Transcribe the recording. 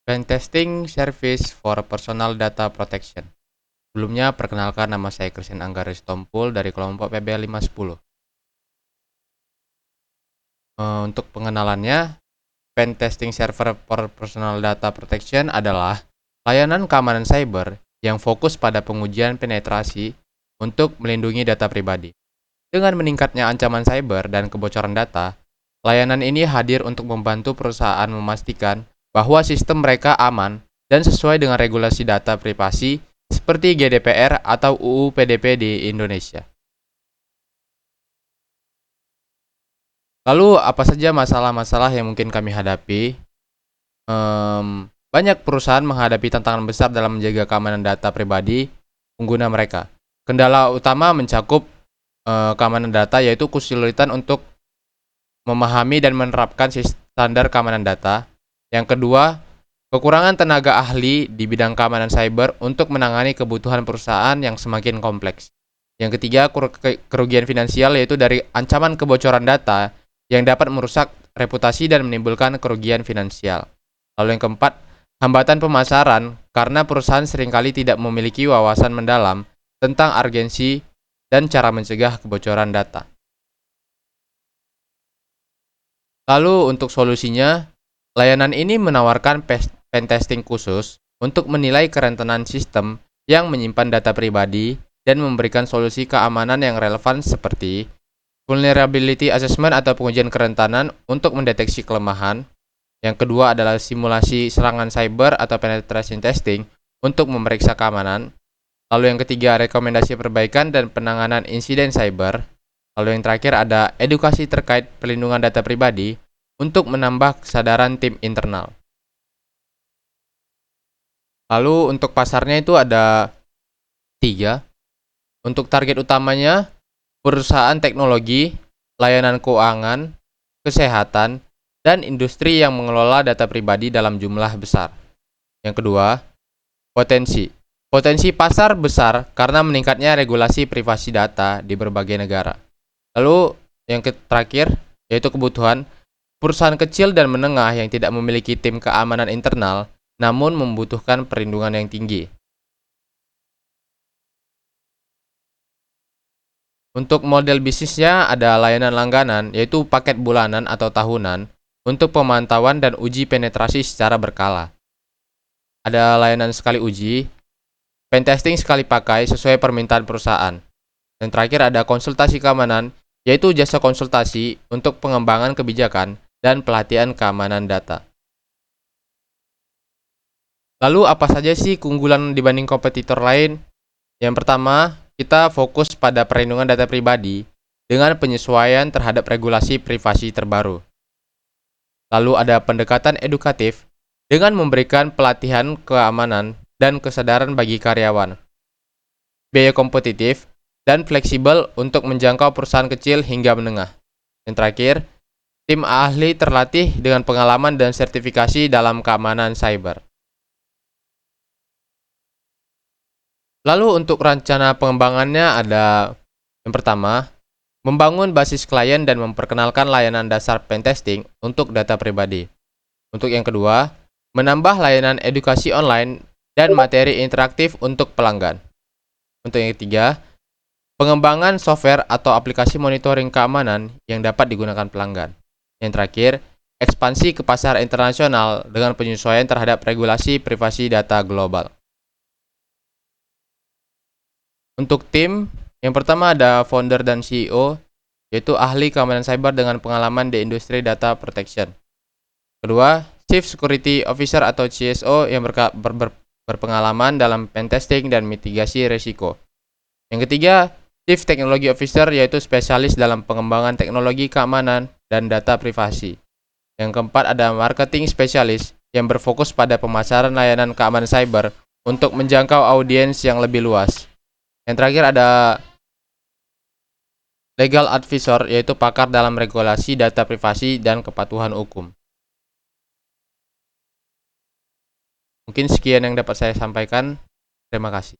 Pentesting Service for Personal Data Protection. Sebelumnya, perkenalkan nama saya Christian Anggaris Tompul dari kelompok PBL 510. Untuk pengenalannya, Pentesting Server for Personal Data Protection adalah layanan keamanan cyber yang fokus pada pengujian penetrasi untuk melindungi data pribadi. Dengan meningkatnya ancaman cyber dan kebocoran data, layanan ini hadir untuk membantu perusahaan memastikan bahwa sistem mereka aman dan sesuai dengan regulasi data privasi seperti GDPR atau UU PDP di Indonesia. Lalu apa saja masalah-masalah yang mungkin kami hadapi? Banyak perusahaan menghadapi tantangan besar dalam menjaga keamanan data pribadi pengguna mereka. Kendala utama mencakup keamanan data, yaitu kesulitan untuk memahami dan menerapkan standar keamanan data. Yang kedua, kekurangan tenaga ahli di bidang keamanan cyber untuk menangani kebutuhan perusahaan yang semakin kompleks. Yang ketiga, kerugian finansial, yaitu dari ancaman kebocoran data yang dapat merusak reputasi dan menimbulkan kerugian finansial. Lalu yang keempat, hambatan pemasaran karena perusahaan seringkali tidak memiliki wawasan mendalam tentang urgensi dan cara mencegah kebocoran data. Lalu untuk solusinya, layanan ini menawarkan pentesting khusus untuk menilai kerentanan sistem yang menyimpan data pribadi dan memberikan solusi keamanan yang relevan seperti vulnerability assessment atau pengujian kerentanan untuk mendeteksi kelemahan. Yang kedua adalah simulasi serangan cyber atau penetration testing untuk memeriksa keamanan. Lalu yang ketiga, rekomendasi perbaikan dan penanganan insiden cyber. Lalu yang terakhir ada edukasi terkait perlindungan data pribadi untuk menambah kesadaran tim internal. Lalu untuk pasarnya itu ada 3. Untuk target utamanya, perusahaan teknologi, layanan keuangan, kesehatan, dan industri yang mengelola data pribadi dalam jumlah besar. Yang kedua, potensi. Potensi pasar besar karena meningkatnya regulasi privasi data di berbagai negara. Lalu yang terakhir, yaitu kebutuhan. Perusahaan kecil dan menengah yang tidak memiliki tim keamanan internal, namun membutuhkan perlindungan yang tinggi. Untuk model bisnisnya ada layanan langganan, yaitu paket bulanan atau tahunan, untuk pemantauan dan uji penetrasi secara berkala. Ada layanan sekali uji, pentesting sekali pakai sesuai permintaan perusahaan. Dan terakhir ada konsultasi keamanan, yaitu jasa konsultasi untuk pengembangan kebijakan dan pelatihan keamanan data. Lalu apa saja sih keunggulan dibanding kompetitor lain? Yang pertama, kita fokus pada perlindungan data pribadi dengan penyesuaian terhadap regulasi privasi terbaru. Lalu ada pendekatan edukatif dengan memberikan pelatihan keamanan dan kesadaran bagi karyawan. Biaya kompetitif dan fleksibel untuk menjangkau perusahaan kecil hingga menengah. Yang terakhir, tim ahli terlatih dengan pengalaman dan sertifikasi dalam keamanan cyber. Lalu untuk rencana pengembangannya ada yang pertama, membangun basis klien dan memperkenalkan layanan dasar pentesting untuk data pribadi. Untuk yang kedua, menambah layanan edukasi online dan materi interaktif untuk pelanggan. Untuk yang ketiga, pengembangan software atau aplikasi monitoring keamanan yang dapat digunakan pelanggan. Yang terakhir, ekspansi ke pasar internasional dengan penyesuaian terhadap regulasi privasi data global. Untuk tim, yang pertama ada founder dan CEO, yaitu ahli keamanan cyber dengan pengalaman di industri data protection. Kedua, Chief Security Officer atau CSO yang berpengalaman dalam pentesting dan mitigasi risiko. Yang ketiga, Chief Technology Officer, yaitu spesialis dalam pengembangan teknologi keamanan dan data privasi. Yang keempat ada Marketing Specialist yang berfokus pada pemasaran layanan keamanan cyber untuk menjangkau audiens yang lebih luas. Yang terakhir ada Legal Advisor, yaitu pakar dalam regulasi data privasi dan kepatuhan hukum. Mungkin sekian yang dapat saya sampaikan. Terima kasih.